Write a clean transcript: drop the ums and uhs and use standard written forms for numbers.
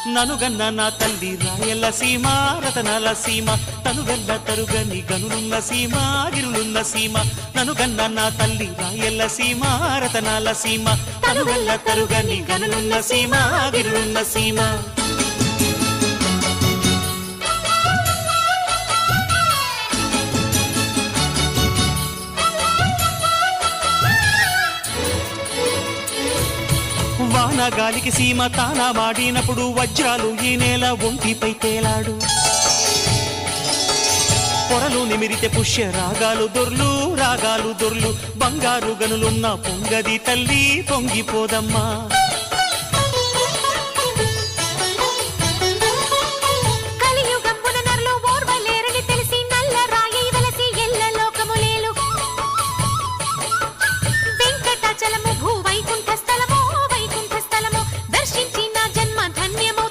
ననుగన్న నా తల్లి రాయల సీమ రతనాల సీమ తనువెల్ల తరుగని గనులున్న సీమ గిరులున్న సీమ ననుగన్న నా తల్లి రాయల సీమ రతనాల సీమ తనువెల్ల తరుగని గనులున్న సీమ గిరులున్న సీమ వానగాలికి సీమ తానా మాడినప్పుడు వజ్రాలు ఈ నేల ఒంటిపై తేలాడు పొరలు నిమిరితే పుష్య రాగాలు దొర్లు బంగారు గనులున్న పొంగది తల్లి పొంగిపోదమ్మా